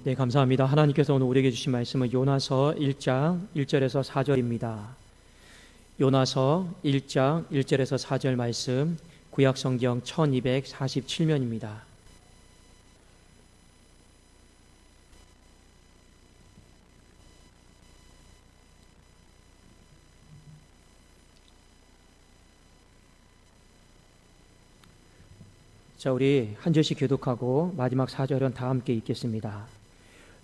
네, 감사합니다. 하나님께서 오늘 우리에게 주신 말씀은 요나서 1장 1절에서 4절입니다. 요나서 1장 1절에서 4절 말씀, 구약성경 1247면입니다. 자, 우리 한 절씩 교독하고 마지막 4절은 다 함께 읽겠습니다.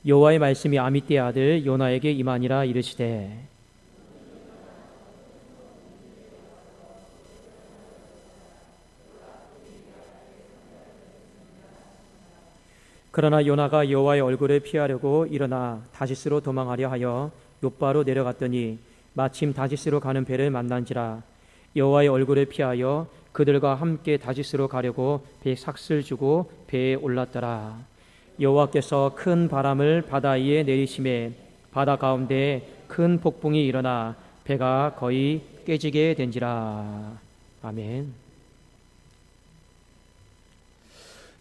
여호와의 말씀이 아미떼의 아들 요나에게 임하니라. 이르시되 그러나 요나가 여호와의 얼굴을 피하려고 일어나 다시스로 도망하려 하여 욥바로 내려갔더니 마침 다시스로 가는 배를 만난지라. 여호와의 얼굴을 피하여 그들과 함께 다시스로 가려고 배에 삭슬 주고 배에 올랐더라. 여호와께서 큰 바람을 바다 위에 내리심에 바다 가운데 큰 폭풍이 일어나 배가 거의 깨지게 된지라. 아멘.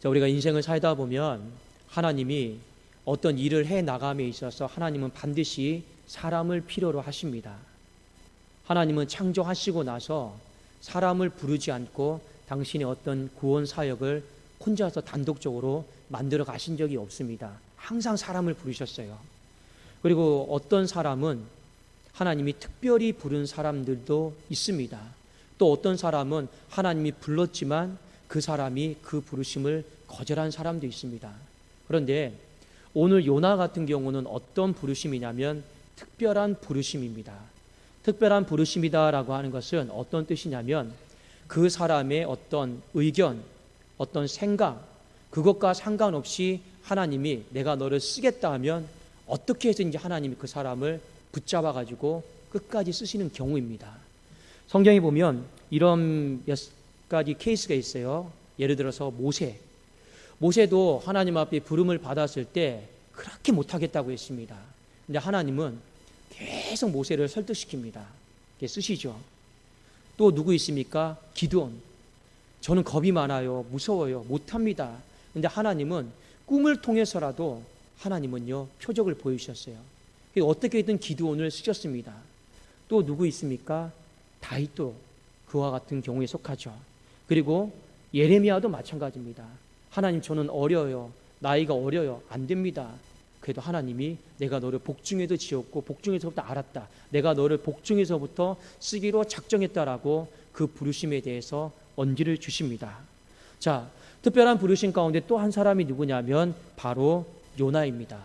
자, 우리가 인생을 살다 보면 하나님이 어떤 일을 해 나감에 있어서 하나님은 반드시 사람을 필요로 하십니다. 하나님은 창조하시고 나서 사람을 부르지 않고 당신의 어떤 구원 사역을 혼자서 단독적으로 만들어 가신 적이 없습니다. 항상 사람을 부르셨어요. 그리고 어떤 사람은 하나님이 특별히 부른 사람들도 있습니다. 또 어떤 사람은 하나님이 불렀지만 그 사람이 그 부르심을 거절한 사람도 있습니다. 그런데 오늘 요나 같은 경우는 어떤 부르심이냐면 특별한 부르심입니다. 특별한 부르심이다라고 하는 것은 어떤 뜻이냐면 그 사람의 어떤 의견, 어떤 생각, 그것과 상관없이 하나님이 내가 너를 쓰겠다 하면 어떻게 해서든지 하나님이 그 사람을 붙잡아 가지고 끝까지 쓰시는 경우입니다. 성경에 보면 이런 몇 가지 케이스가 있어요. 예를 들어서 모세도 하나님 앞에 부름을 받았을 때 그렇게 못하겠다고 했습니다. 근데 하나님은 계속 모세를 설득시킵니다. 쓰시죠. 또 누구 있습니까? 기드온. 저는 겁이 많아요. 무서워요. 못합니다. 근데 하나님은 꿈을 통해서라도 하나님은요 표적을 보여주셨어요. 어떻게든 기드온을 쓰셨습니다. 또 누구 있습니까? 다윗도 그와 같은 경우에 속하죠. 그리고 예레미야도 마찬가지입니다. 하나님, 저는 어려요. 나이가 어려요. 안 됩니다. 그래도 하나님이 내가 너를 복중에도 지었고 복중에서부터 알았다. 내가 너를 복중에서부터 쓰기로 작정했다라고 그 부르심에 대해서 언지를 주십니다. 자, 특별한 부르심 가운데 또 한 사람이 누구냐면 바로 요나입니다.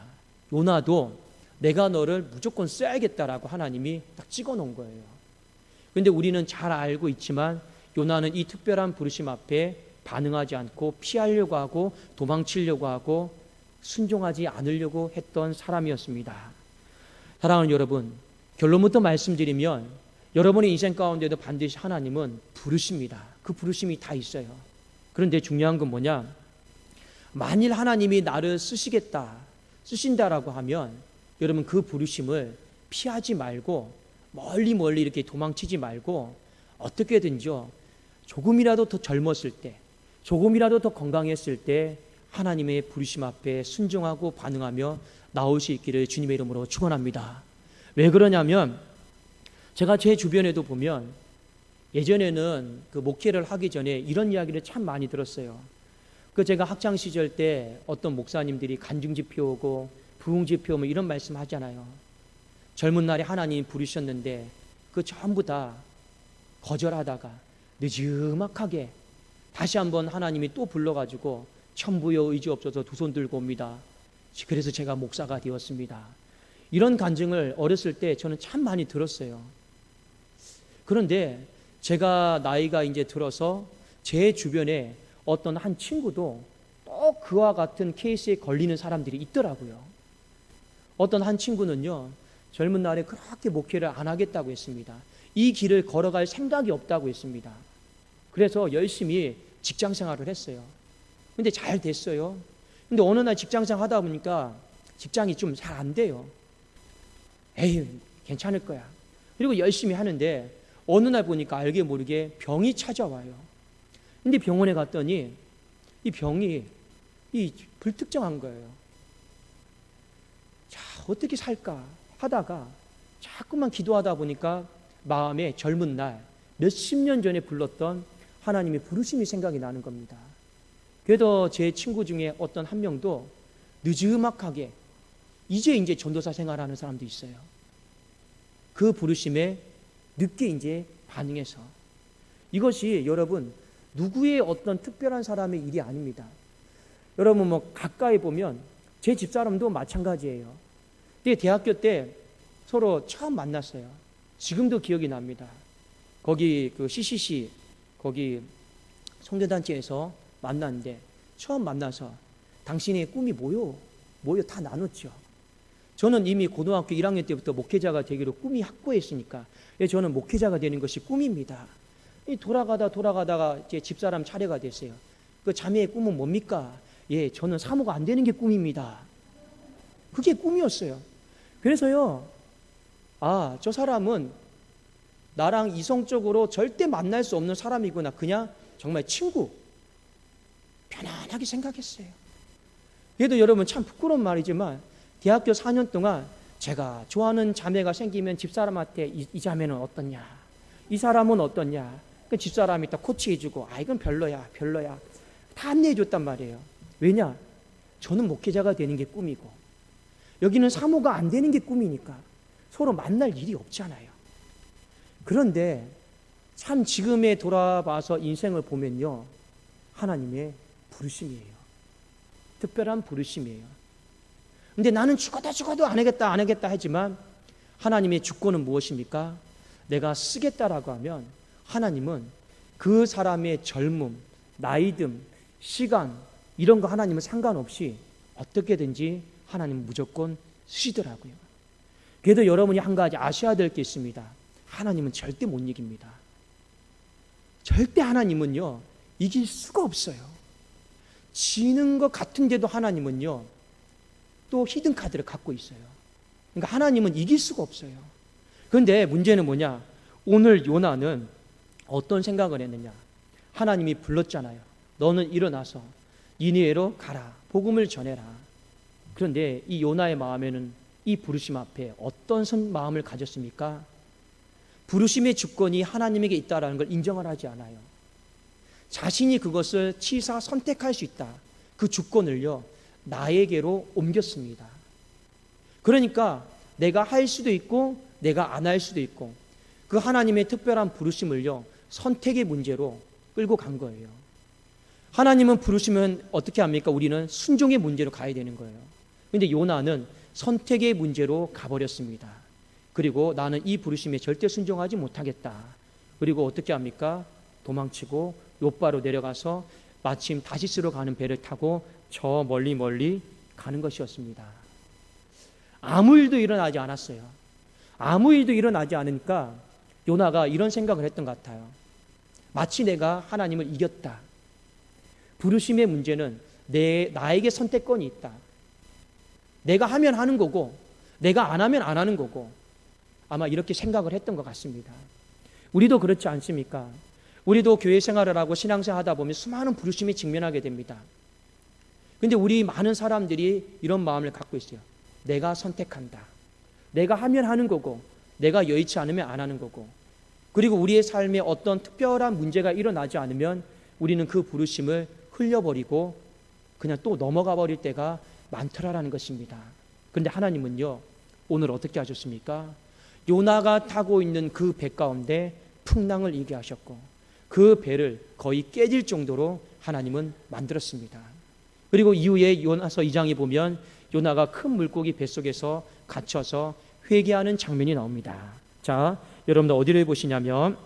요나도 내가 너를 무조건 써야겠다라고 하나님이 딱 찍어 놓은 거예요. 그런데 우리는 잘 알고 있지만 요나는 이 특별한 부르심 앞에 반응하지 않고 피하려고 하고 도망치려고 하고 순종하지 않으려고 했던 사람이었습니다. 사랑하는 여러분, 결론부터 말씀드리면 여러분의 인생 가운데도 반드시 하나님은 부르십니다. 그 부르심이 다 있어요. 그런데 중요한 건 뭐냐? 만일 하나님이 나를 쓰신다라고 하면 여러분 그 부르심을 피하지 말고 멀리 이렇게 도망치지 말고 어떻게든지요 조금이라도 더 젊었을 때, 조금이라도 더 건강했을 때 하나님의 부르심 앞에 순종하고 반응하며 나올 수 있기를 주님의 이름으로 축원합니다. 왜 그러냐면 제가 제 주변에도 보면 예전에는 그 목회를 하기 전에 이런 이야기를 참 많이 들었어요. 제가 학창 시절 때 어떤 목사님들이 간증집회 오고 부흥집회 오면 이런 말씀 하잖아요. 젊은 날에 하나님이 부르셨는데 그 전부 다 거절하다가 느지막하게 다시 한번 하나님이 또 불러가지고 천부여 의지 없어서 두 손 들고 옵니다. 그래서 제가 목사가 되었습니다. 이런 간증을 어렸을 때 저는 참 많이 들었어요. 그런데 제가 나이가 이제 들어서 제 주변에 어떤 한 친구도 또 그와 같은 케이스에 걸리는 사람들이 있더라고요. 어떤 한 친구는요 젊은 날에 그렇게 목회를 안 하겠다고 했습니다. 이 길을 걸어갈 생각이 없다고 했습니다. 그래서 열심히 직장 생활을 했어요. 근데 잘 됐어요. 근데 어느 날 직장 생활 하다 보니까 직장이 좀 잘 안 돼요. 에이, 괜찮을 거야. 그리고 열심히 하는데 어느 날 보니까 알게 모르게 병이 찾아와요. 근데 병원에 갔더니 이 병이 불특정한 거예요. 자, 어떻게 살까 하다가 자꾸만 기도하다 보니까 마음에 젊은 날 몇십 년 전에 불렀던 하나님의 부르심이 생각이 나는 겁니다. 그래도 제 친구 중에 어떤 한 명도 느즈막하게 이제 전도사 생활하는 사람도 있어요. 그 부르심에 늦게 이제 반응해서. 이것이 여러분 누구의 어떤 특별한 사람의 일이 아닙니다. 여러분 뭐 가까이 보면 제 집사람도 마찬가지예요. 근데 대학교 때 서로 처음 만났어요. 지금도 기억이 납니다. 거기 그 CCC 거기 성교단체에서 만났는데 처음 만나서 당신의 꿈이 뭐요 다 나눴죠. 저는 이미 고등학교 1학년 때부터 목회자가 되기로 꿈이 확고했으니까 저는 목회자가 되는 것이 꿈입니다. 돌아가다가 제 집사람 차례가 됐어요. 그 자매의 꿈은 뭡니까? 예, 저는 사모가 안 되는 게 꿈입니다. 그게 꿈이었어요. 그래서요, 아, 저 사람은 나랑 이성적으로 절대 만날 수 없는 사람이구나. 그냥 정말 친구. 편안하게 생각했어요. 그래도 여러분 참 부끄러운 말이지만 대학교 4년 동안 제가 좋아하는 자매가 생기면 집사람한테 이 자매는 어떻냐? 이 사람은 어떻냐? 그 집사람이 딱 코치해주고 아 이건 별로야. 다 안내해줬단 말이에요. 왜냐? 저는 목회자가 되는 게 꿈이고 여기는 사모가 안 되는 게 꿈이니까 서로 만날 일이 없잖아요. 그런데 참 지금에 돌아봐서 인생을 보면요. 하나님의 부르심이에요. 특별한 부르심이에요. 근데 나는 죽어도 안 하겠다 하지만 하나님의 주권은 무엇입니까? 내가 쓰겠다라고 하면 하나님은 그 사람의 젊음, 나이듦, 시간 이런 거 하나님은 상관없이 어떻게든지 하나님은 무조건 쓰시더라고요. 그래도 여러분이 한 가지 아셔야 될 게 있습니다. 하나님은 절대 못 이깁니다. 절대 하나님은요 이길 수가 없어요. 지는 것 같은데도 하나님은요 또 히든카드를 갖고 있어요. 그러니까 하나님은 이길 수가 없어요. 그런데 문제는 뭐냐? 오늘 요나는 어떤 생각을 했느냐? 하나님이 불렀잖아요. 너는 일어나서 니느웨로 가라. 복음을 전해라. 그런데 이 요나의 마음에는 이 부르심 앞에 어떤 마음을 가졌습니까? 부르심의 주권이 하나님에게 있다는 걸 인정을 하지 않아요. 자신이 그것을 취사 선택할 수 있다. 그 주권을요 나에게로 옮겼습니다. 그러니까 내가 할 수도 있고 내가 안 할 수도 있고 그 하나님의 특별한 부르심을요 선택의 문제로 끌고 간 거예요. 하나님은 부르시면 어떻게 합니까? 우리는 순종의 문제로 가야 되는 거예요. 그런데 요나는 선택의 문제로 가버렸습니다. 그리고 나는 이 부르심에 절대 순종하지 못하겠다. 그리고 어떻게 합니까? 도망치고 욥바로 내려가서 마침 다시스로 가는 배를 타고 저 멀리 가는 것이었습니다. 아무 일도 일어나지 않았어요. 아무 일도 일어나지 않으니까 요나가 이런 생각을 했던 것 같아요. 마치 내가 하나님을 이겼다. 부르심의 문제는 나에게 선택권이 있다. 내가 하면 하는 거고 내가 안 하면 안 하는 거고 아마 이렇게 생각을 했던 것 같습니다. 우리도 그렇지 않습니까? 우리도 교회 생활을 하고 신앙생활 하다 보면 수많은 부르심에 직면하게 됩니다. 그런데 우리 많은 사람들이 이런 마음을 갖고 있어요. 내가 선택한다. 내가 하면 하는 거고 내가 여의치 않으면 안 하는 거고 그리고 우리의 삶에 어떤 특별한 문제가 일어나지 않으면 우리는 그 부르심을 흘려버리고 그냥 또 넘어가 버릴 때가 많더라라는 것입니다. 그런데 하나님은요 오늘 어떻게 하셨습니까? 요나가 타고 있는 그 배 가운데 풍랑을 일게 하셨고 그 배를 거의 깨질 정도로 하나님은 만들었습니다. 그리고 이후에 요나서 2장에 보면 요나가 큰 물고기 뱃속에서 갇혀서 회개하는 장면이 나옵니다. 자, 여러분들 어디를 보시냐면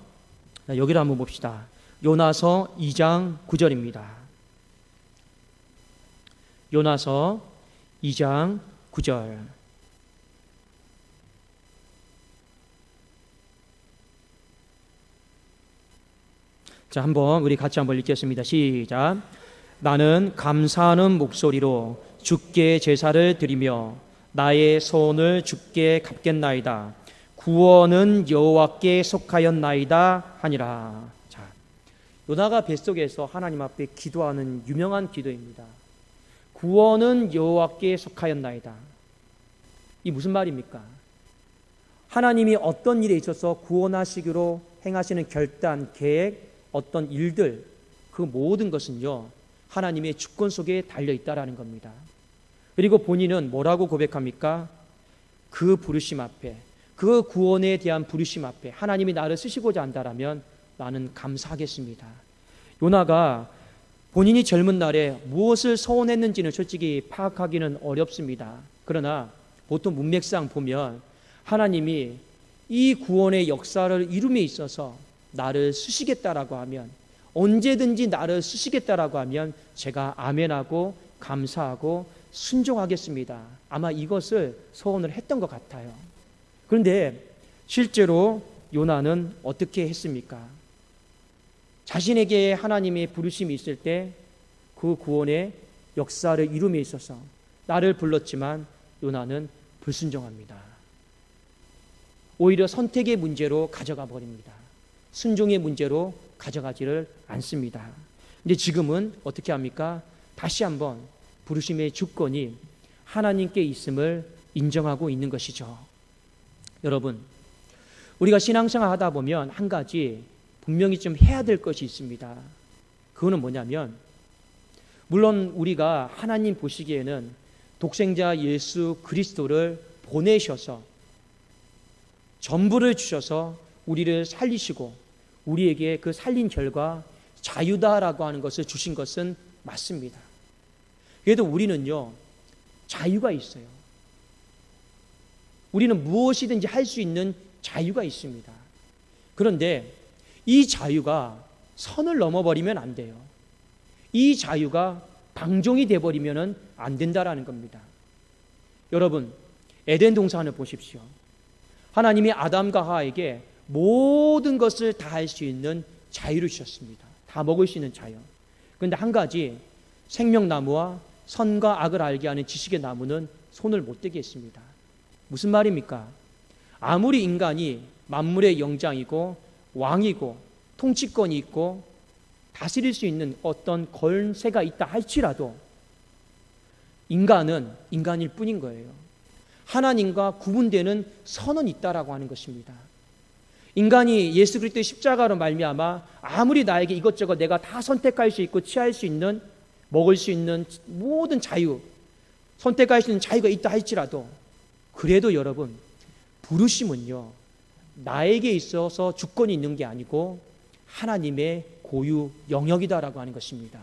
여기를 한번 봅시다. 요나서 2장 9절입니다. 요나서 2장 9절. 자, 한번 우리 같이 한번 읽겠습니다. 시작. 나는 감사하는 목소리로 주께 제사를 드리며 나의 소원을 주께 갚겠나이다. 구원은 여호와께 속하였나이다 하니라. 자, 요나가 뱃속에서 하나님 앞에 기도하는 유명한 기도입니다. 구원은 여호와께 속하였나이다. 이 무슨 말입니까? 하나님이 어떤 일에 있어서 구원하시기로 행하시는 결단, 계획, 어떤 일들, 그 모든 것은요, 하나님의 주권 속에 달려있다라는 겁니다. 그리고 본인은 뭐라고 고백합니까? 그 부르심 앞에, 그 구원에 대한 부르심 앞에 하나님이 나를 쓰시고자 한다라면 나는 감사하겠습니다. 요나가 본인이 젊은 날에 무엇을 서원했는지는 솔직히 파악하기는 어렵습니다. 그러나 보통 문맥상 보면 하나님이 이 구원의 역사를 이룸에 있어서 나를 쓰시겠다라고 하면, 언제든지 나를 쓰시겠다라고 하면 제가 아멘하고 감사하고 순종하겠습니다. 아마 이것을 서원을 했던 것 같아요. 그런데 실제로 요나는 어떻게 했습니까? 자신에게 하나님의 부르심이 있을 때 그 구원의 역사를 이룸에 있어서 나를 불렀지만 요나는 불순종합니다. 오히려 선택의 문제로 가져가 버립니다. 순종의 문제로 가져가지를 않습니다. 근데 지금은 어떻게 합니까? 다시 한번 부르심의 주권이 하나님께 있음을 인정하고 있는 것이죠. 여러분, 우리가 신앙생활 하다 보면 한 가지 분명히 좀 해야 될 것이 있습니다. 그거는 뭐냐면, 물론 우리가 하나님 보시기에는 독생자 예수 그리스도를 보내셔서 전부를 주셔서 우리를 살리시고 우리에게 그 살린 결과 자유다라고 하는 것을 주신 것은 맞습니다. 그래도 우리는요, 자유가 있어요. 우리는 무엇이든지 할 수 있는 자유가 있습니다. 그런데 이 자유가 선을 넘어버리면 안 돼요. 이 자유가 방종이 되어버리면 안 된다라는 겁니다. 여러분, 에덴 동산을 보십시오. 하나님이 아담과 하와에게 모든 것을 다 할 수 있는 자유를 주셨습니다. 다 먹을 수 있는 자유. 그런데 한 가지, 생명나무와 선과 악을 알게 하는 지식의 나무는 손을 못 대게 했습니다. 무슨 말입니까? 아무리 인간이 만물의 영장이고 왕이고 통치권이 있고 다스릴 수 있는 어떤 권세가 있다 할지라도 인간은 인간일 뿐인 거예요. 하나님과 구분되는 선은 있다라고 하는 것입니다. 인간이 예수 그리스도의 십자가로 말미암아 아무리 나에게 이것저것 내가 다 선택할 수 있고 취할 수 있는, 먹을 수 있는 모든 자유, 선택할 수 있는 자유가 있다 할지라도, 그래도 여러분, 부르심은요, 나에게 있어서 주권이 있는 게 아니고 하나님의 고유 영역이다라고 하는 것입니다.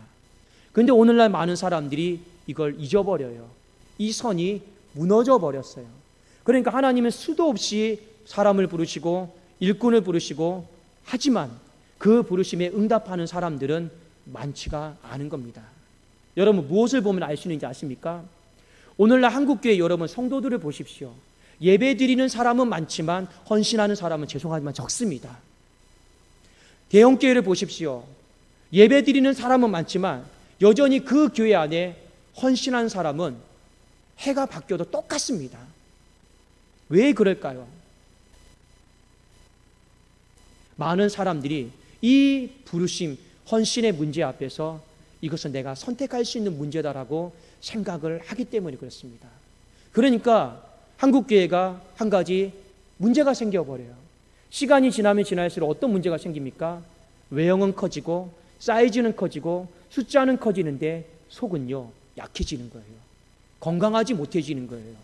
그런데 오늘날 많은 사람들이 이걸 잊어버려요. 이 선이 무너져 버렸어요. 그러니까 하나님은 수도 없이 사람을 부르시고 일꾼을 부르시고, 하지만 그 부르심에 응답하는 사람들은 많지가 않은 겁니다. 여러분, 무엇을 보면 알 수 있는지 아십니까? 오늘날 한국교회 여러분 성도들을 보십시오. 예배 드리는 사람은 많지만 헌신하는 사람은 죄송하지만 적습니다. 대형교회를 보십시오. 예배 드리는 사람은 많지만 여전히 그 교회 안에 헌신하는 사람은 해가 바뀌어도 똑같습니다. 왜 그럴까요? 많은 사람들이 이 부르심, 헌신의 문제 앞에서 이것은 내가 선택할 수 있는 문제다라고 생각을 하기 때문에 그렇습니다. 그러니까 한국교회가 한 가지 문제가 생겨버려요. 시간이 지나면 지날수록 어떤 문제가 생깁니까? 외형은 커지고 사이즈는 커지고 숫자는 커지는데 속은요, 약해지는 거예요. 건강하지 못해지는 거예요.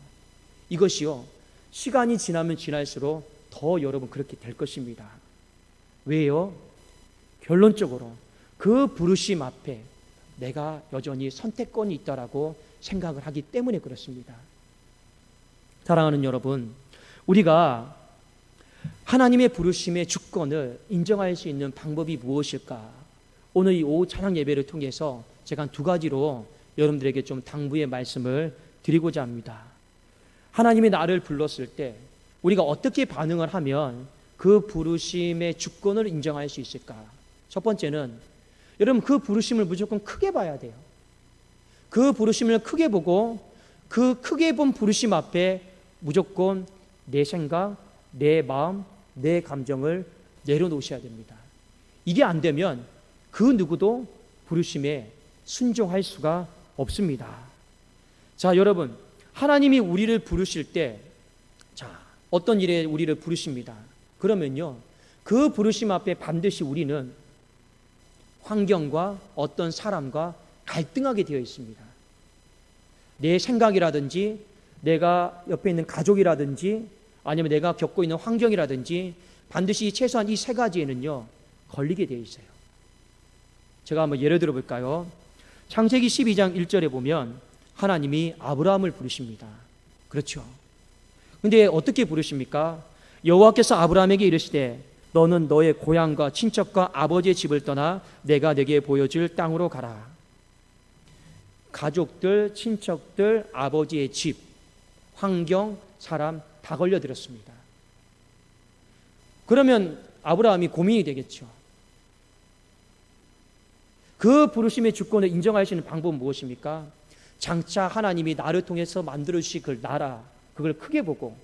이것이요, 시간이 지나면 지날수록 더 여러분 그렇게 될 것입니다. 왜요? 결론적으로 그 부르심 앞에 내가 여전히 선택권이 있다라고 생각을 하기 때문에 그렇습니다. 사랑하는 여러분, 우리가 하나님의 부르심의 주권을 인정할 수 있는 방법이 무엇일까? 오늘 이 오후 찬양 예배를 통해서 제가 한 두 가지로 여러분들에게 좀 당부의 말씀을 드리고자 합니다. 하나님이 나를 불렀을 때 우리가 어떻게 반응을 하면 그 부르심의 주권을 인정할 수 있을까? 첫 번째는 여러분, 그 부르심을 무조건 크게 봐야 돼요. 그 부르심을 크게 보고 그 크게 본 부르심 앞에 무조건 내 생각, 내 마음, 내 감정을 내려놓으셔야 됩니다. 이게 안 되면 그 누구도 부르심에 순종할 수가 없습니다. 자, 여러분, 하나님이 우리를 부르실 때, 자, 어떤 일에 우리를 부르십니다. 그러면요, 그 부르심 앞에 반드시 우리는 환경과 어떤 사람과 갈등하게 되어 있습니다. 내 생각이라든지 내가 옆에 있는 가족이라든지 아니면 내가 겪고 있는 환경이라든지 반드시 최소한 이 세 가지에는요 걸리게 되어 있어요. 제가 한번 예를 들어 볼까요? 창세기 12장 1절에 보면 하나님이 아브라함을 부르십니다. 그렇죠. 근데 어떻게 부르십니까? 여호와께서 아브라함에게 이르시되 너는 너의 고향과 친척과 아버지의 집을 떠나 내가 내게 보여줄 땅으로 가라. 가족들, 친척들, 아버지의 집, 환경, 사람 다 걸려들었습니다. 그러면 아브라함이 고민이 되겠죠. 그 부르심의 주권을 인정할 수 있는 방법은 무엇입니까? 장차 하나님이 나를 통해서 만들어주실 그 나라, 그걸 크게 보고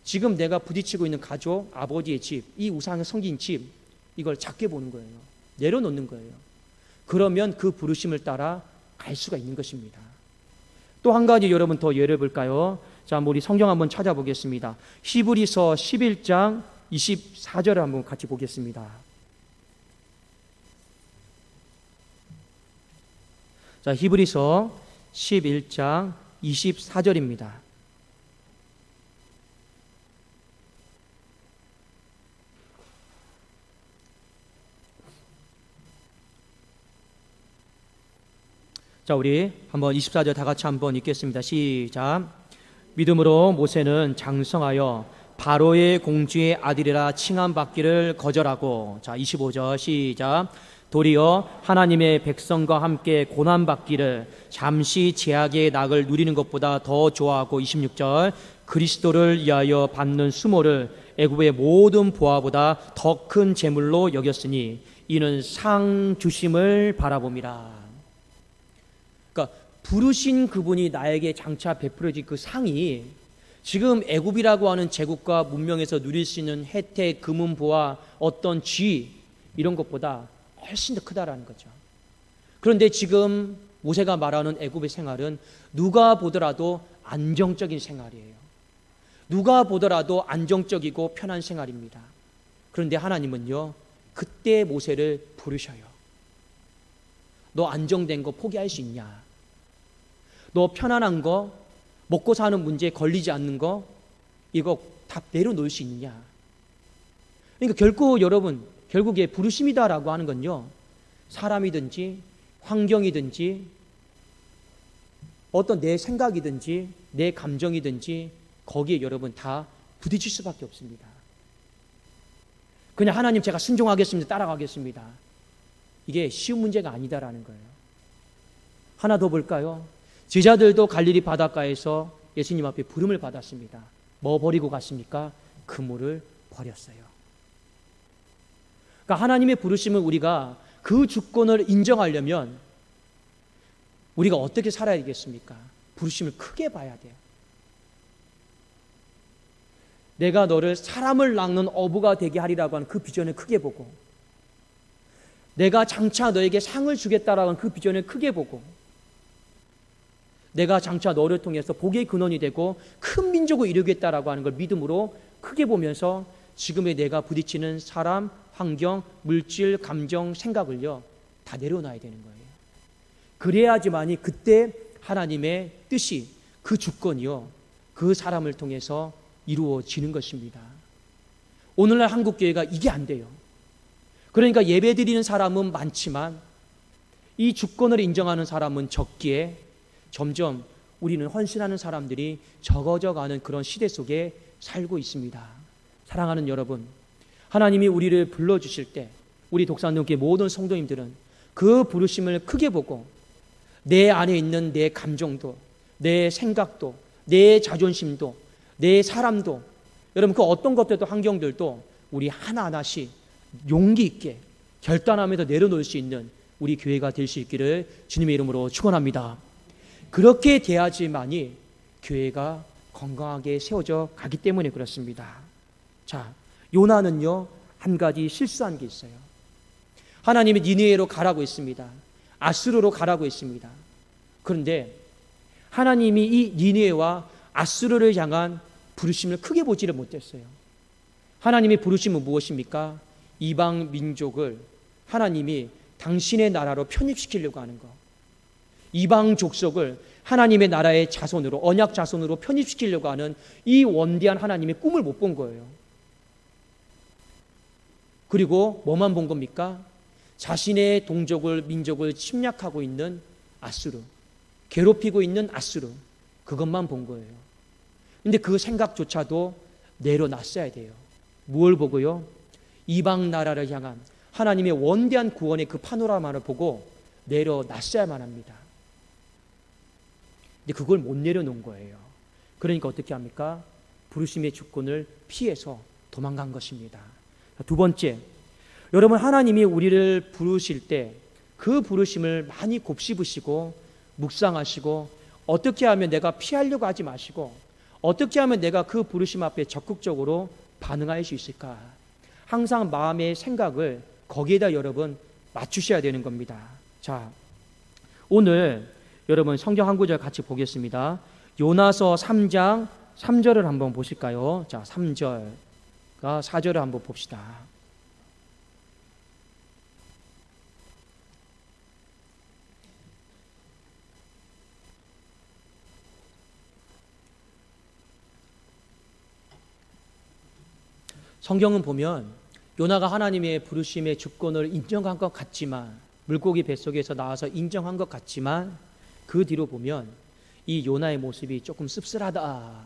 지금 내가 부딪히고 있는 가족, 아버지의 집, 이 우상에 섬긴 집, 이걸 작게 보는 거예요. 내려놓는 거예요. 그러면 그 부르심을 따라 갈 수가 있는 것입니다. 또 한 가지 여러분 더 예를 볼까요? 자, 우리 성경 한번 찾아보겠습니다. 히브리서 11장 24절을 한번 같이 보겠습니다. 자, 히브리서 11장 24절입니다. 자, 우리 한번 24절 다 같이 한번 읽겠습니다. 시작. 믿음으로 모세는 장성하여 바로의 공주의 아들이라 칭함받기를 거절하고, 자 25절 시작. 도리어 하나님의 백성과 함께 고난받기를 잠시 제약의 낙을 누리는 것보다 더 좋아하고, 26절 그리스도를 위하여 받는 수모를 애굽의 모든 보화보다 더 큰 재물로 여겼으니 이는 상 주심을 바라봄이라. 그러니까 부르신 그분이 나에게 장차 베풀어질 그 상이 지금 애굽이라고 하는 제국과 문명에서 누릴 수 있는 혜택, 금은 보화, 어떤 쥐 이런 것보다 훨씬 더 크다라는 거죠. 그런데 지금 모세가 말하는 애굽의 생활은 누가 보더라도 안정적인 생활이에요. 누가 보더라도 안정적이고 편한 생활입니다. 그런데 하나님은요, 그때 모세를 부르셔요. 너 안정된 거 포기할 수 있냐? 너 편안한 거, 먹고 사는 문제에 걸리지 않는 거, 이거 다 내려놓을 수 있느냐? 그러니까 결국에 부르심이다라고 하는 건요, 사람이든지 환경이든지 어떤 내 생각이든지 내 감정이든지 거기에 여러분 다 부딪힐 수밖에 없습니다. 그냥 하나님 제가 순종하겠습니다, 따라가겠습니다, 이게 쉬운 문제가 아니다라는 거예요. 하나 더 볼까요? 제자들도 갈릴리 바닷가에서 예수님 앞에 부름을 받았습니다. 뭐 버리고 갔습니까? 그물을 버렸어요. 그러니까 하나님의 부르심을 우리가 그 주권을 인정하려면 우리가 어떻게 살아야 되겠습니까? 부르심을 크게 봐야 돼요. 내가 너를 사람을 낚는 어부가 되게 하리라고 하는 그 비전을 크게 보고, 내가 장차 너에게 상을 주겠다라고 하는 그 비전을 크게 보고, 내가 장차 너를 통해서 복의 근원이 되고 큰 민족을 이루겠다라고 하는 걸 믿음으로 크게 보면서 지금의 내가 부딪히는 사람, 환경, 물질, 감정, 생각을요 다 내려놔야 되는 거예요. 그래야지만이 그때 하나님의 뜻이, 그 주권이요 그 사람을 통해서 이루어지는 것입니다. 오늘날 한국교회가 이게 안 돼요. 그러니까 예배드리는 사람은 많지만 이 주권을 인정하는 사람은 적기에 점점 우리는 헌신하는 사람들이 적어져가는 그런 시대 속에 살고 있습니다. 사랑하는 여러분, 하나님이 우리를 불러주실 때 우리 독산동교회 모든 성도님들은 그 부르심을 크게 보고 내 안에 있는 내 감정도, 내 생각도, 내 자존심도, 내 사람도, 여러분 그 어떤 것들도 환경들도 우리 하나하나씩 용기 있게 결단하면서 내려놓을 수 있는 우리 교회가 될 수 있기를 주님의 이름으로 축원합니다. 그렇게 돼야지만이 교회가 건강하게 세워져 가기 때문에 그렇습니다. 자, 요나는요 한 가지 실수한 게 있어요. 하나님이 니느웨로 가라고 했습니다. 아수르로 가라고 했습니다. 그런데 하나님이 이 니느웨와 아수르를 향한 부르심을 크게 보지를 못했어요. 하나님의 부르심은 무엇입니까? 이방 민족을 하나님이 당신의 나라로 편입시키려고 하는 것. 이방 족속을 하나님의 나라의 자손으로, 언약 자손으로 편입시키려고 하는 이 원대한 하나님의 꿈을 못 본 거예요. 그리고 뭐만 본 겁니까? 자신의 동족을, 민족을 침략하고 있는 아수르, 괴롭히고 있는 아수르, 그것만 본 거예요. 근데 그 생각조차도 내려놨어야 돼요. 무엇을 보고요? 이방 나라를 향한 하나님의 원대한 구원의 그 파노라마를 보고 내려놨어야만 합니다. 근데 그걸 못 내려놓은 거예요. 그러니까 어떻게 합니까? 부르심의 주권을 피해서 도망간 것입니다. 두 번째, 여러분, 하나님이 우리를 부르실 때 그 부르심을 많이 곱씹으시고 묵상하시고 어떻게 하면 내가 피하려고 하지 마시고 어떻게 하면 내가 그 부르심 앞에 적극적으로 반응할 수 있을까? 항상 마음의 생각을 거기에다 여러분 맞추셔야 되는 겁니다. 자, 오늘 여러분 성경 한 구절 같이 보겠습니다. 요나서 3장 3절을 한번 보실까요? 자, 3절과 4절을 한번 봅시다. 성경은 보면 요나가 하나님의 부르심의 주권을 인정한 것 같지만, 물고기 뱃속에서 나와서 인정한 것 같지만, 그 뒤로 보면 이 요나의 모습이 조금 씁쓸하다,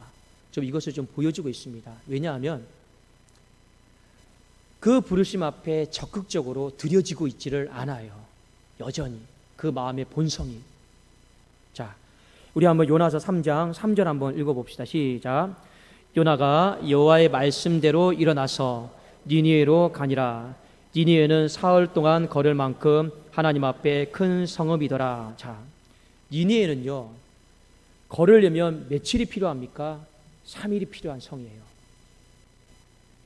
좀 이것을 좀 보여주고 있습니다. 왜냐하면 그 부르심 앞에 적극적으로 들여지고 있지를 않아요. 여전히 그 마음의 본성이. 자, 우리 한번 요나서 3장 3절 한번 읽어봅시다. 시작. 요나가 여호와의 말씀대로 일어나서 니느웨로 가니라. 니느웨는 사흘 동안 걸을 만큼 하나님 앞에 큰 성읍이더라. 자, 니느웨는요, 걸으려면 며칠이 필요합니까? 3일이 필요한 성이에요.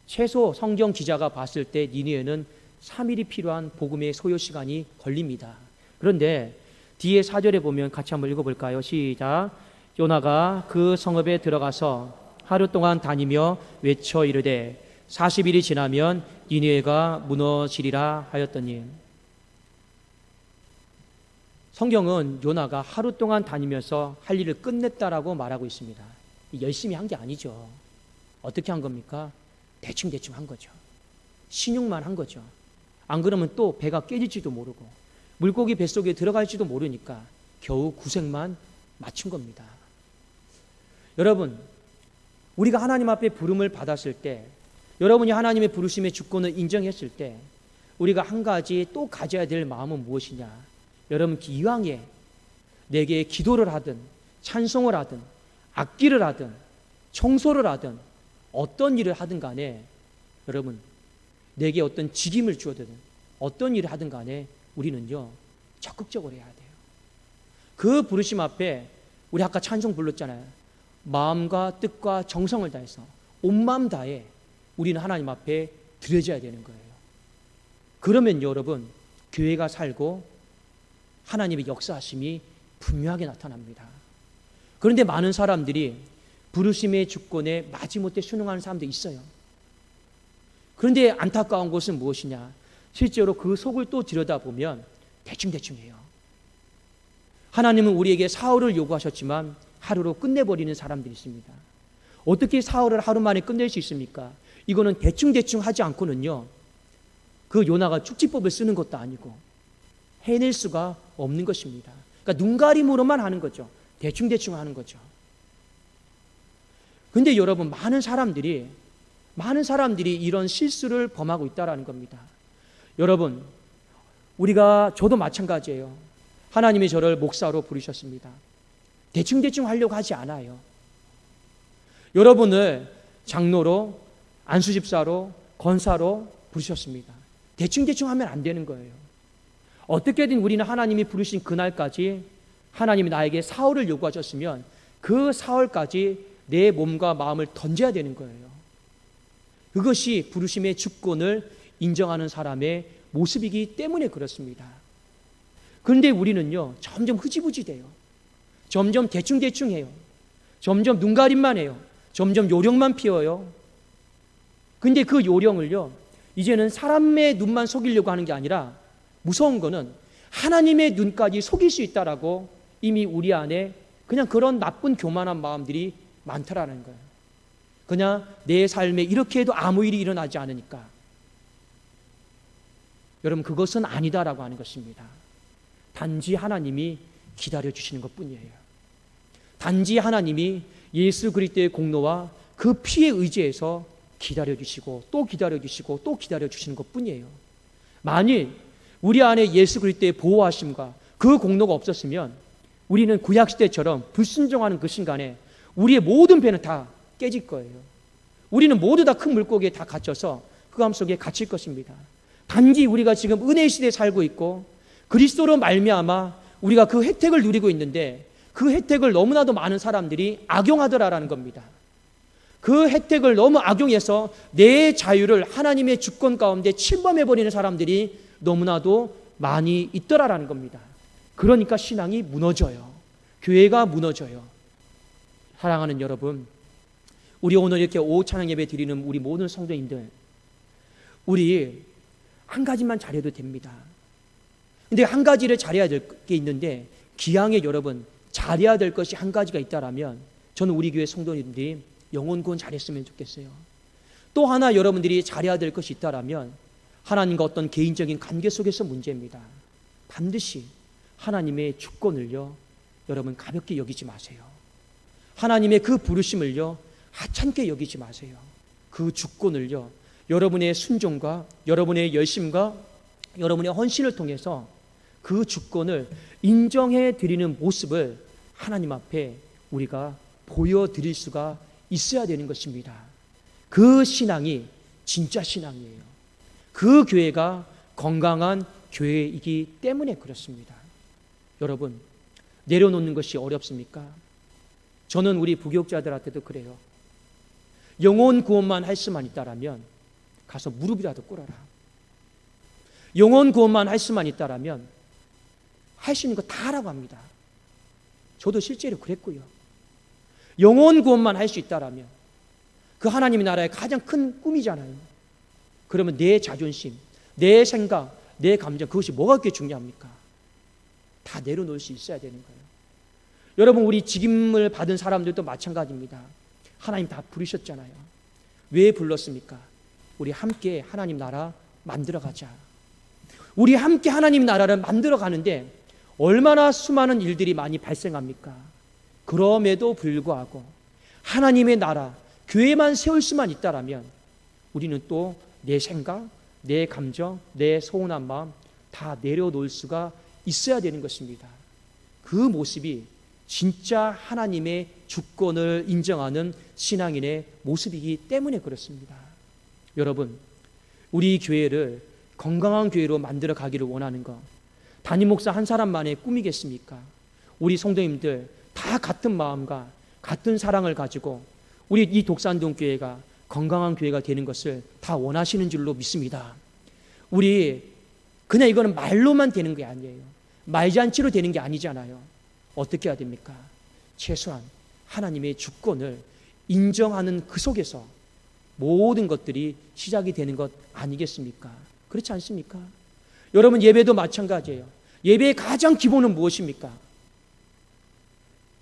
최소 성경 기자가 봤을 때 니느웨는 3일이 필요한 복음의 소요 시간이 걸립니다. 그런데 뒤에 4절에 보면 같이 한번 읽어볼까요? 시작. 요나가 그 성읍에 들어가서 하루 동안 다니며 외쳐 이르되 40일이 지나면 니느웨가 무너지리라 하였더니. 성경은 요나가 하루 동안 다니면서 할 일을 끝냈다라고 말하고 있습니다. 열심히 한 게 아니죠. 어떻게 한 겁니까? 대충 한 거죠. 신용만 한 거죠. 안 그러면 또 배가 깨질지도 모르고 물고기 뱃속에 들어갈지도 모르니까 겨우 구색만 맞춘 겁니다. 여러분, 우리가 하나님 앞에 부름을 받았을 때, 여러분이 하나님의 부르심의 주권을 인정했을 때 우리가 한 가지 또 가져야 될 마음은 무엇이냐? 여러분, 이왕에 내게 기도를 하든 찬송을 하든 악기를 하든 청소를 하든 어떤 일을 하든 간에, 여러분, 내게 어떤 직임을 주어든 어떤 일을 하든 간에 우리는요 적극적으로 해야 돼요. 그 부르심 앞에 우리 아까 찬송 불렀잖아요. 마음과 뜻과 정성을 다해서 온 마음 다해 우리는 하나님 앞에 드려져야 되는 거예요. 그러면 여러분, 교회가 살고 하나님의 역사하심이 분명하게 나타납니다. 그런데 많은 사람들이 부르심의 주권에 마지못해 순응하는 사람도 있어요. 그런데 안타까운 것은 무엇이냐? 실제로 그 속을 또 들여다보면 대충해요. 하나님은 우리에게 사흘을 요구하셨지만 하루로 끝내버리는 사람들이 있습니다. 어떻게 사흘을 하루 만에 끝낼 수 있습니까? 이거는 대충 하지 않고는요, 그 요나가 축지법을 쓰는 것도 아니고 해낼 수가 없는 것입니다. 그러니까 눈가림으로만 하는 거죠. 대충 하는 거죠. 근데 여러분, 많은 사람들이 이런 실수를 범하고 있다는 겁니다. 여러분, 저도 마찬가지예요. 하나님이 저를 목사로 부르셨습니다. 대충 하려고 하지 않아요. 여러분을 장로로, 안수집사로, 권사로 부르셨습니다. 대충 하면 안 되는 거예요. 어떻게든 우리는 하나님이 부르신 그날까지 하나님이 나에게 사흘을 요구하셨으면 그 사흘까지 내 몸과 마음을 던져야 되는 거예요. 그것이 부르심의 주권을 인정하는 사람의 모습이기 때문에 그렇습니다. 그런데 우리는요 점점 흐지부지 돼요. 점점 대충대충 해요. 점점 눈가림만 해요. 점점 요령만 피워요. 근데 그 요령을요, 이제는 사람의 눈만 속이려고 하는 게 아니라 무서운 거는 하나님의 눈까지 속일 수 있다라고 이미 우리 안에 그냥 그런 나쁜 교만한 마음들이 많더라는 거예요. 그냥 내 삶에 이렇게 해도 아무 일이 일어나지 않으니까. 여러분, 그것은 아니다라고 하는 것입니다. 단지 하나님이 기다려주시는 것뿐이에요. 단지 하나님이 예수 그리스도의 공로와 그 피에 의지해서 기다려주시고 또 기다려주시고 또 기다려주시는 것뿐이에요. 만일 우리 안에 예수 그리스도의 보호하심과 그 공로가 없었으면 우리는 구약시대처럼 불순종하는 그 순간에 우리의 모든 배는 다 깨질 거예요. 우리는 모두 다 큰 물고기에 다 갇혀서 흑암 속에 갇힐 것입니다. 단지 우리가 지금 은혜의 시대에 살고 있고 그리스도로 말미암아 우리가 그 혜택을 누리고 있는데 그 혜택을 너무나도 많은 사람들이 악용하더라라는 겁니다. 그 혜택을 너무 악용해서 내 자유를 하나님의 주권 가운데 침범해버리는 사람들이 너무나도 많이 있더라라는 겁니다. 그러니까 신앙이 무너져요. 교회가 무너져요. 사랑하는 여러분, 우리 오늘 이렇게 오후 찬양 예배 드리는 우리 모든 성도님들, 우리 한 가지만 잘해도 됩니다. 근데 한 가지를 잘해야 될 게 있는데, 기왕에 여러분 잘해야 될 것이 한 가지가 있다라면 저는 우리 교회 성도님들이 영혼 구원 잘했으면 좋겠어요. 또 하나 여러분들이 잘해야 될 것이 있다라면 하나님과 어떤 개인적인 관계 속에서 문제입니다. 반드시 하나님의 주권을요, 여러분 가볍게 여기지 마세요. 하나님의 그 부르심을요, 하찮게 여기지 마세요. 그 주권을요, 여러분의 순종과 여러분의 열심과 여러분의 헌신을 통해서 그 주권을 인정해 드리는 모습을 하나님 앞에 우리가 보여드릴 수가 있어야 되는 것입니다. 그 신앙이 진짜 신앙이에요. 그 교회가 건강한 교회이기 때문에 그렇습니다. 여러분, 내려놓는 것이 어렵습니까? 저는 우리 부교육자들한테도 그래요. 영혼 구원만 할 수만 있다라면 가서 무릎이라도 꿇어라. 영혼 구원만 할 수만 있다라면 할 수 있는 거 다 하라고 합니다. 저도 실제로 그랬고요. 영혼 구원만 할 수 있다라면 그 하나님의 나라의 가장 큰 꿈이잖아요. 그러면 내 자존심, 내 생각, 내 감정, 그것이 뭐가 그렇게 중요합니까? 다 내려놓을 수 있어야 되는 거예요. 여러분, 우리 직임을 받은 사람들도 마찬가지입니다. 하나님 다 부르셨잖아요. 왜 불렀습니까? 우리 함께 하나님 나라 만들어가자. 우리 함께 하나님 나라를 만들어 가는데 얼마나 수많은 일들이 많이 발생합니까? 그럼에도 불구하고 하나님의 나라, 교회만 세울 수만 있다라면 우리는 또 내 생각, 내 감정, 내 서운한 마음 다 내려놓을 수가 있어야 되는 것입니다. 그 모습이 진짜 하나님의 주권을 인정하는 신앙인의 모습이기 때문에 그렇습니다. 여러분, 우리 교회를 건강한 교회로 만들어 가기를 원하는 것, 담임 목사 한 사람만의 꿈이겠습니까? 우리 성도님들 다 같은 마음과 같은 사랑을 가지고 우리 이 독산동 교회가 건강한 교회가 되는 것을 다 원하시는 줄로 믿습니다. 우리 그냥 이거는 말로만 되는 게 아니에요. 말잔치로 되는 게 아니잖아요. 어떻게 해야 됩니까? 최소한 하나님의 주권을 인정하는 그 속에서 모든 것들이 시작이 되는 것 아니겠습니까? 그렇지 않습니까? 여러분, 예배도 마찬가지예요. 예배의 가장 기본은 무엇입니까?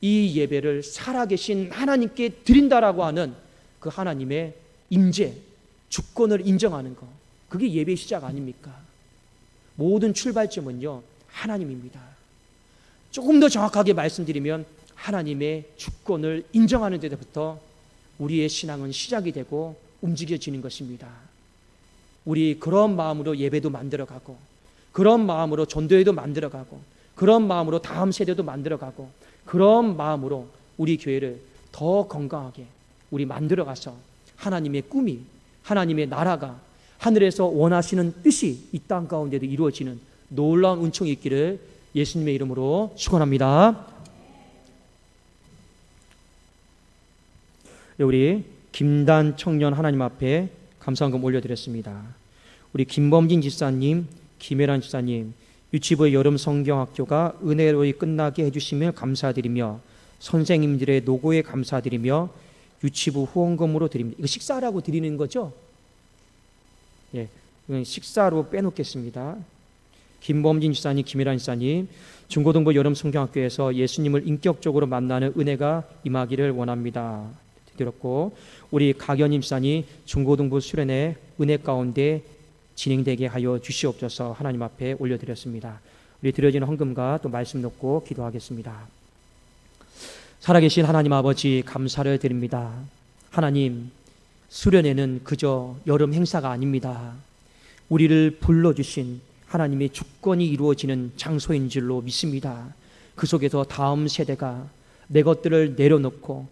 이 예배를 살아계신 하나님께 드린다라고 하는 그 하나님의 임재, 주권을 인정하는 것, 그게 예배의 시작 아닙니까? 모든 출발점은요, 하나님입니다. 조금 더 정확하게 말씀드리면 하나님의 주권을 인정하는 데부터 우리의 신앙은 시작이 되고 움직여지는 것입니다. 우리 그런 마음으로 예배도 만들어가고, 그런 마음으로 전도회도 만들어가고, 그런 마음으로 다음 세대도 만들어가고, 그런 마음으로 우리 교회를 더 건강하게 우리 만들어가서 하나님의 꿈이, 하나님의 나라가 하늘에서 원하시는 뜻이 이 땅 가운데도 이루어지는 놀라운 은총이 있기를 예수님의 이름으로 축원합니다. 우리 김단 청년 하나님 앞에 감사헌금 올려드렸습니다. 우리 김범진 집사님, 김혜란 집사님, 유치부의 여름 성경학교가 은혜로이 끝나게 해주시면 감사드리며 선생님들의 노고에 감사드리며 유치부 후원금으로 드립니다. 이거 식사라고 드리는 거죠? 예, 식사로 빼놓겠습니다. 김범진 지사님, 김일환 지사님, 중고등부 여름 성경학교에서 예수님을 인격적으로 만나는 은혜가 임하기를 원합니다. 드렸고, 우리 강현임 지사님 중고등부 수련회 은혜 가운데 진행되게 하여 주시옵소서 하나님 앞에 올려드렸습니다. 우리 드려지는 헌금과 또 말씀 놓고 기도하겠습니다. 살아계신 하나님 아버지 감사를 드립니다. 하나님, 수련회는 그저 여름 행사가 아닙니다. 우리를 불러주신 하나님의 주권이 이루어지는 장소인 줄로 믿습니다. 그 속에서 다음 세대가 내 것들을 내려놓고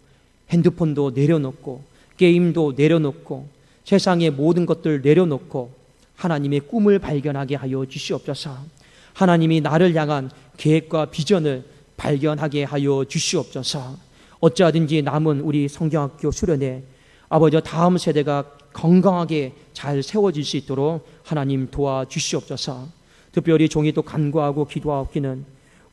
핸드폰도 내려놓고 게임도 내려놓고 세상의 모든 것들을 내려놓고 하나님의 꿈을 발견하게 하여 주시옵소서. 하나님이 나를 향한 계획과 비전을 발견하게 하여 주시옵소서. 어찌하든지 남은 우리 성경학교 수련회 아버지 다음 세대가 건강하게 잘 세워질 수 있도록 하나님 도와주시옵소서. 특별히 종이 또 간구하고 기도하기는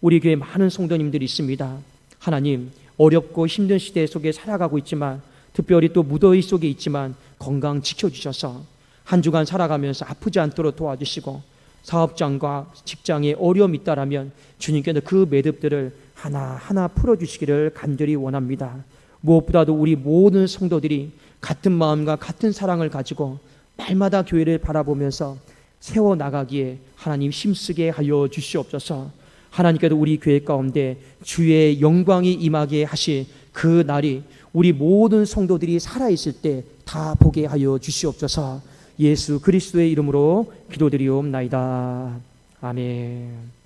우리 교회 많은 성도님들이 있습니다. 하나님, 어렵고 힘든 시대 속에 살아가고 있지만 특별히 또 무더위 속에 있지만 건강 지켜주셔서 한 주간 살아가면서 아프지 않도록 도와주시고 사업장과 직장에 어려움이 있다라면 주님께서 그 매듭들을 하나하나 풀어주시기를 간절히 원합니다. 무엇보다도 우리 모든 성도들이 같은 마음과 같은 사랑을 가지고 날마다 교회를 바라보면서 세워나가기에 하나님 힘쓰게 하여 주시옵소서. 하나님께도 우리 교회 가운데 주의 영광이 임하게 하실 그 날이 우리 모든 성도들이 살아있을 때 다 보게 하여 주시옵소서. 예수 그리스도의 이름으로 기도드리옵나이다. 아멘.